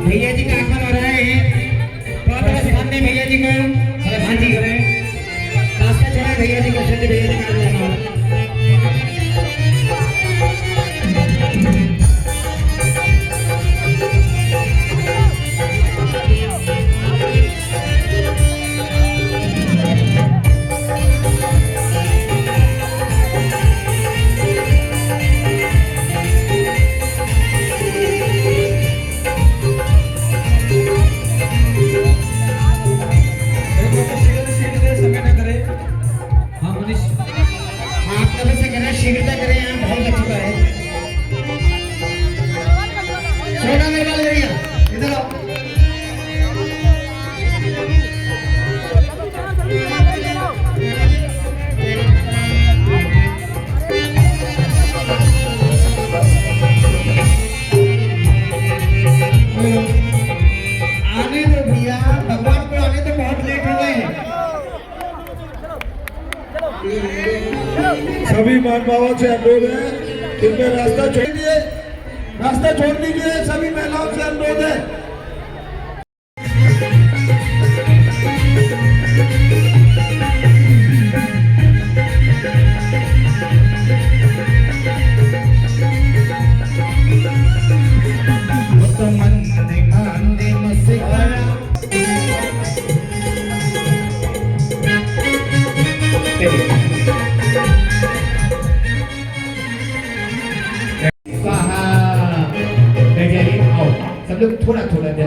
भैया जी का आगमन हो रहा है। थोड़ा सामने भैया जी को भांजी करें, रास्ता चला भैया जी को, भैया जी का आगमन। शीघ्रता करें, यहाँ बहुत लग चुका है। छोटा मेरे वाले भैया इधर आओ। आने दो भैया, भगवान को आने तो बहुत लेट हो गए हैं। सभी महानुभावों से अनुरोध है, इनमें रास्ता छोड़ दीजिए। सभी महिलाओं से अनुरोध है। सब लोग थोड़ा थोड़ा देर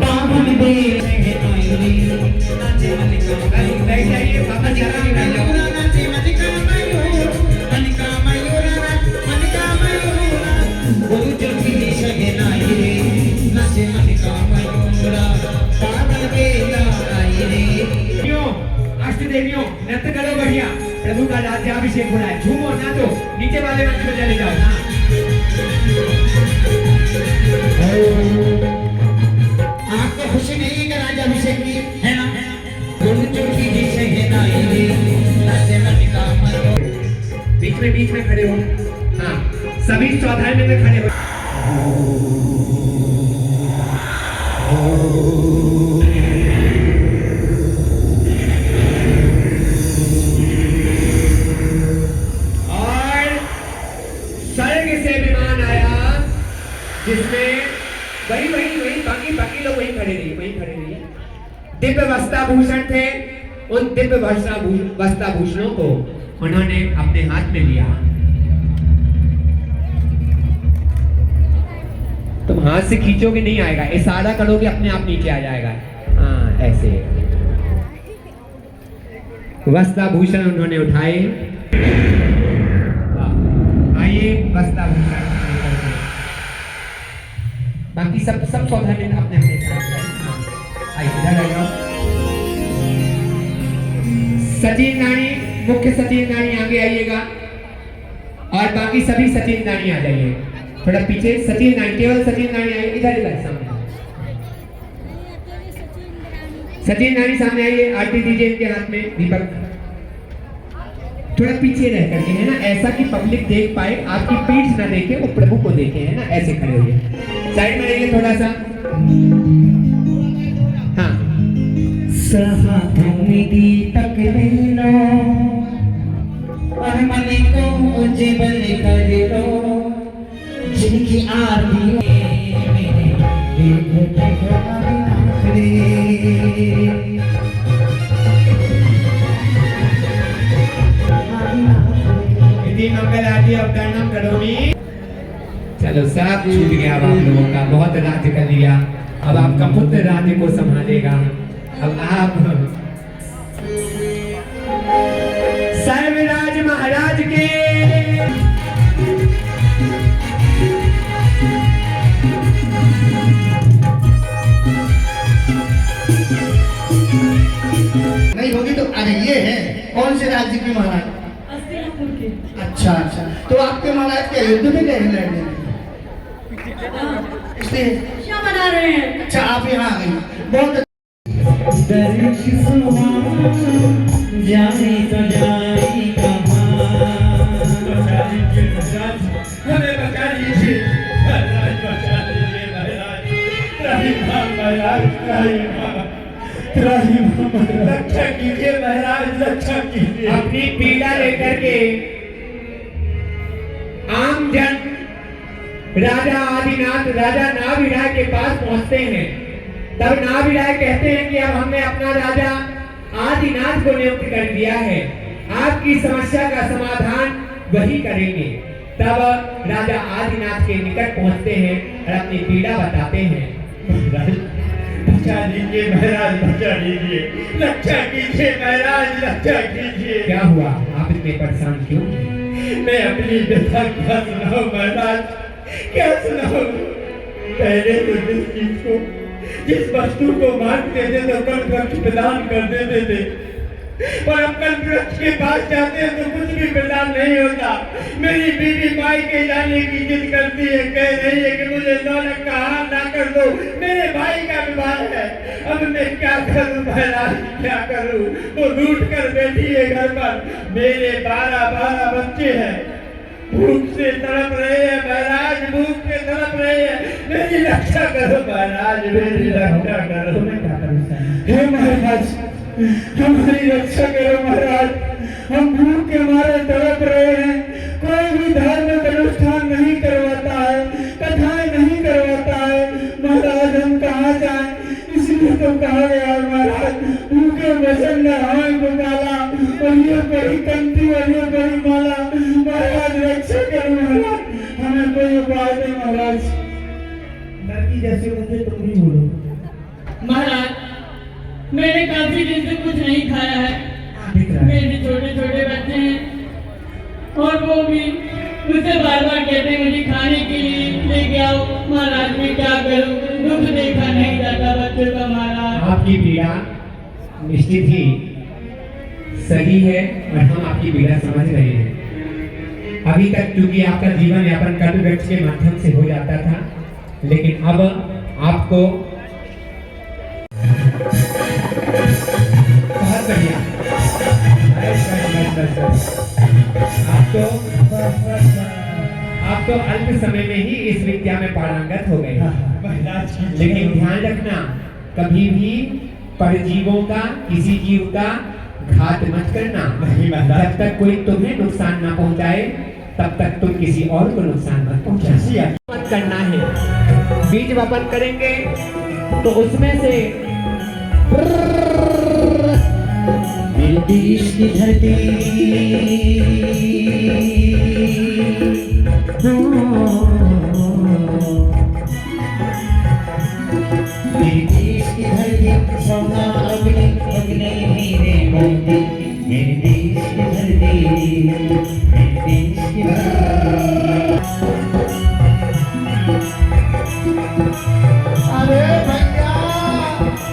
बैठ जाइए, बाबा जी आराम कर जाओ। देवियों नृत्य करो बढ़िया, प्रभु का राज्याभिषेक हो रहा है, झूमो नाचो, नीचे वाले मंच में चले जाओ। आपको खुशी नहीं है कि राज्याभिषेक की है ना? बीच में खड़े हो, हाँ सभी चौथाई में खड़े हो। जिसमें वही बाकी लोग वहीं खड़े रहिए। दिव्य वस्त्राभूषण थे, उन दिव्य वस्त्राभूषणों को उन्होंने अपने हाथ में लिया। तुम हाथ से खींचोगे नहीं आएगा, इशारा करोगे अपने आप नीचे आ जाएगा। हाँ ऐसे वस्त्राभूषण उन्होंने उठाए। आइए वस्त्राभूषण, बाकी सब सौदा में अपने अपने साथ आइए, इधर आ जाओ। सचिन रानी, मुख्य सचिन रानी आगे आइएगा और बाकी सभी सचिन रानी आ जाइए। थोड़ा पीछे सचिन रानी, केवल सचिन रानी आइए, इधर सामने। सचिन रानी सामने आइए, आरती दीजिए इनके हाथ में दीपक। थोड़ा पीछे रह करके है ना, ऐसा कि पब्लिक देख पाए, आपकी पीठ ना देखे, वो प्रभु को देखे, है ना, ऐसे खड़े होइए। साइड में रहिए थोड़ा सा। हाँ तक लो और मन को उज्जवल कर लो, जिनकी आरती मंगल आदि अवतरणम करोमि। चलो सब छूट गया अब आप लोगों का, बहुत राज्य कर लिया, अब आपका पुत्र राज्य को संभालेगा। अब आप सर्वराज महाराज के नहीं होगी तो अरे ये है कौन से राज्य के महाराज? अच्छा अच्छा, तो आपके महाराज क्या युद्ध में गए इंग्लैंड में? इसलिए क्या बना रहे हैं? अच्छा आप यहाँ आ गई, बहुत जाने तो जाई कहाँ, हमें बचा लीजिए महाराज, बचा लीजिए महाराज, रक्षा कीजिए महाराज, रक्षा कीजिए। अपनी पीड़ा लेकर के आम जन राजा आदिनाथ, राजा नाभिराय के पास पहुंचते हैं। तब नाभिराय कहते हैं कि अब हमने अपना राजा आदिनाथ को नियुक्त कर दिया है, आपकी समस्या का समाधान वही करेंगे। तब राजा आदिनाथ के निकट पहुंचते हैं और अपनी पीड़ा बताते हैं। बचा लीजिए महाराज, बचा लीजिए, रक्षा कीजिए महाराज, रक्षा कीजिए। क्या हुआ, आप इतने परेशान क्यों? मैं अपनी व्यथा क्या सुनाऊं महाराज, क्या सुनाऊं? पहले तो जिस चीज को, जिस वस्तु को मांगते थे तो कल वृक्ष प्रदान कर देते थे, और अब कल वृक्ष के पास जाते हैं तो कुछ भी प्रदान नहीं होता। मेरी बीवी माई के जाने की जिद करती है, कह रही है कि मुझे दौलत का हार ना कर दो, मेरे भाई का विवाह है। अब मैं क्या करूं महाराज, क्या करूं? वो रूठ कर बैठी है घर पर, मेरे 12 बच्चे हैं, भूख से तड़प रहे हैं महाराज, भूख से तड़प रहे हैं, मेरी रक्षा करो महाराज, मेरी रक्षा करो। मैं क्या करूं? हे महाराज हमारी रक्षा करो महाराज, हम भूख के मारे तड़प रहे हैं, कोई भी धार्मिक अनुष्ठान नहीं करवाता है, कथाएं नहीं करवाता है महाराज, हम कहाँ जाएं? इसलिए तो कहा गया महाराज, भूखे वचन न हाय गोपाला, और ये बड़ी कंठी और ये बड़ी माला, महाराज रक्षा करो महाराज, हमें कोई उपाय नहीं महाराज। जैसे मुझे तुम भी बोलो। महाराज, मैंने काफी दिन से कुछ नहीं खाया है। दिख रहा है। मेरे छोटे छोटे बच्चे हैं और वो भी मुझसे बार बार कहते हैं मुझे खाने के लिए लेके आओ। महाराज मैं क्या करूं, दुख देखा नहीं जाता बच्चों का। महाराज आपकी पीड़ा निश्चित ही सही है और हम आपकी पीड़ा समझ रहे हैं। अभी तक क्योंकि आपका जीवन यापन कर्म वृक्ष के माध्यम से हो जाता था, लेकिन अब आपको बहुत बढ़िया आप तो अल्प समय में ही इस विद्या में पारंगत हो गए। लेकिन ध्यान रखना, कभी भी परजीवों का, किसी जीव का घात मत करना। जब तक कोई तुम्हें नुकसान ना पहुंचाए तब तक तुम किसी और को नुकसान मत पहुंचाना मत करना है। बीज वपन करेंगे तो उसमें से मेरे देश की धरती, मेरे देश की धरती, सोना अग्नि अग्नि हीरे मोती। मेरे देश की धरती, मेरे देश की अरे भैया,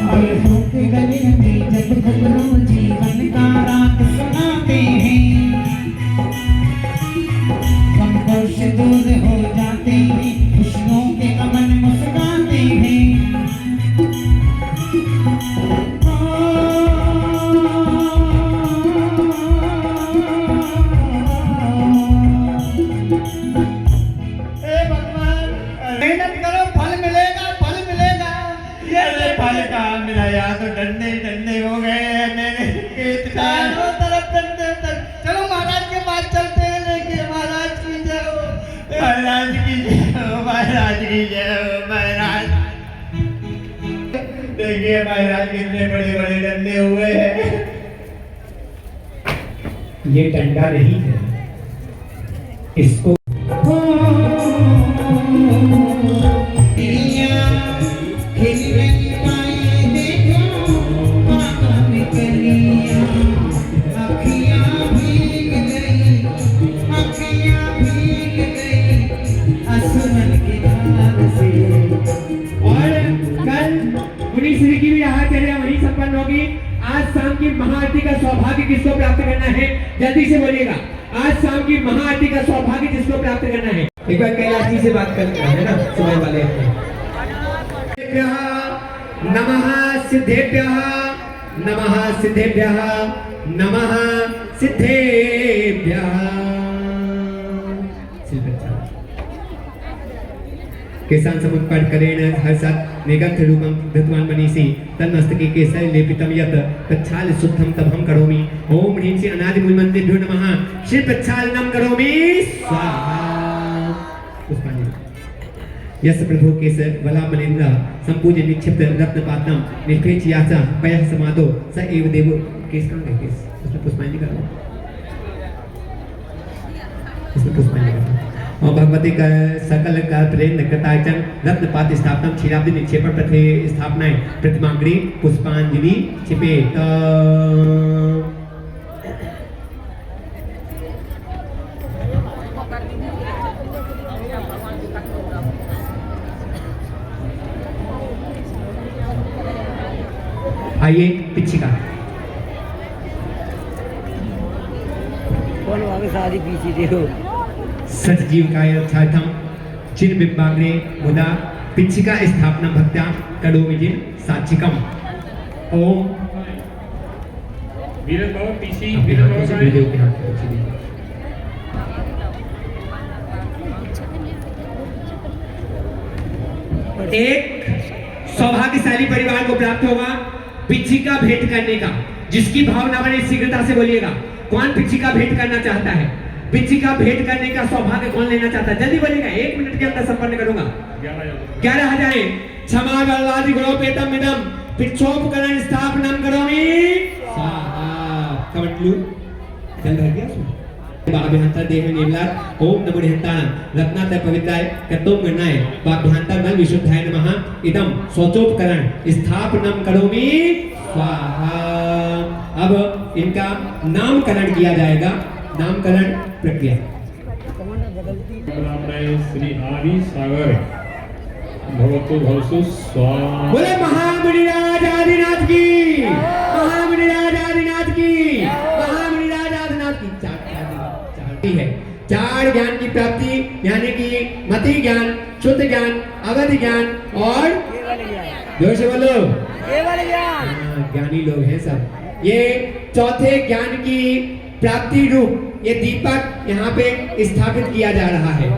अरे होके गले में जब घुंघरू जीवन का रात सुनाते हैं, हम खुश दूर हो जाते हैं, खुशियों के अमन मुस्काते हैं। मेहनत करो, फल मिलेगा, फल मिलेगा। ये फल कहाँ मिला यार, तो डंडे डंडे हो गए हैं मेरे खेत का। चारों तरफ डंडे चलो महाराज के पास चलते हैं, लेके महाराज की जय हो, महाराज की जय हो, महाराज की जय हो, महाराज। देखिए महाराज कितने बड़े बड़े डंडे हुए हैं। ये डंडा नहीं है, इसको श्री की भी आचर्या वही संपन्न होगी। आज शाम की महाआरती का सौभाग्य किसको प्राप्त करना है, जल्दी से बोलिएगा। आज शाम की महाआरती का सौभाग्य किसको प्राप्त करना है? एक बार कैलाश जी से बात करना है ना, सुबह वाले नमः सिद्धेभ्यः, नमः सिद्धेभ्यः, नमः सिद्धेभ्यः। केशान समुत्पाटकरेण हर्षात् मेघाख्य रूपं धृतवान् मनीषी तन्मस्तके केसर लेपितं यत् प्रच्छाल शुद्धं तभं करोमि। ओम ह्रीं श्री अनादि मूलमन्त्रेभ्यो नमः। श्री प्रच्छालनं करोमि स्वाहा। पुष्पांजलि। यस्य प्रभो केसर वलामलेन्द्र संपूज्य निक्षिप्त रत्नपात्रं निष्पेक्षयाच पयः समादो स एव देवो। केस कहाँ गए केस? उसमें पुष्पांजलि करो, इसमें पुष्पांजलि करो। और भगवती का सकल का प्रेम नकृतायचन रत्नपात स्थापना क्षीराब्दि निक्षेपण प्रथे स्थापनाएं प्रतिमाग्री पुष्पांजलि छिपेत। आइए पिछिका कौन आगे सारी पीछे देखो। सतजीवकाय अर्थार्थम चिन्ह बिंबाग्रे मुदा पिछिका स्थापना भक्त्या करोमि जिन साक्षिकम। ओम वीरन बाबा पीछे वीरन बाबा वीडियो के हाथ में पीछे। एक सौभाग्यशाली परिवार को प्राप्त होगा पिछिका भेंट करने का, जिसकी भावना बने शीघ्रता से बोलिएगा। कौन पिछिका भेंट करना चाहता है? पिछिका भेंट करने का सौभाग्य कौन लेना चाहता है? जल्दी बोलिएगा, 1 मिनट के अंदर संपन्न करूंगा। 11,000 क्षमा बलवादि गुणोपेतम इदम पिछोपकरण स्थापनम करोमि स्वाहा। कमंडलू जल रह गया अभ्यंतर देह निर्मलात् ओम नमो निहंतान रत्नात्रय पवित्राय कर्तोम गणाय अभ्यंतर बल विशुद्धाय नमः इदं स्वचोपकरण स्थापनम करोमि स्वाहा। अब इनका नामकरण किया जाएगा, नामकरण प्रक्रिया। श्री आदि सागर भगवतो भवसु स्वाहा। बोले महामुनिराज आदिनाथ की, महामुनिराज आदिनाथ की, महामुनिराज आदिनाथ की। चार है, चार ज्ञान की प्राप्ति यानी कि मति ज्ञान, शुद्ध ज्ञान, अवधि ज्ञान और जोर से बोलो केवल ज्ञान। ज्ञानी लोग हैं सब। ये चौथे ज्ञान की प्राप्ति रूप ये दीपक यहाँ पे स्थापित किया जा रहा है।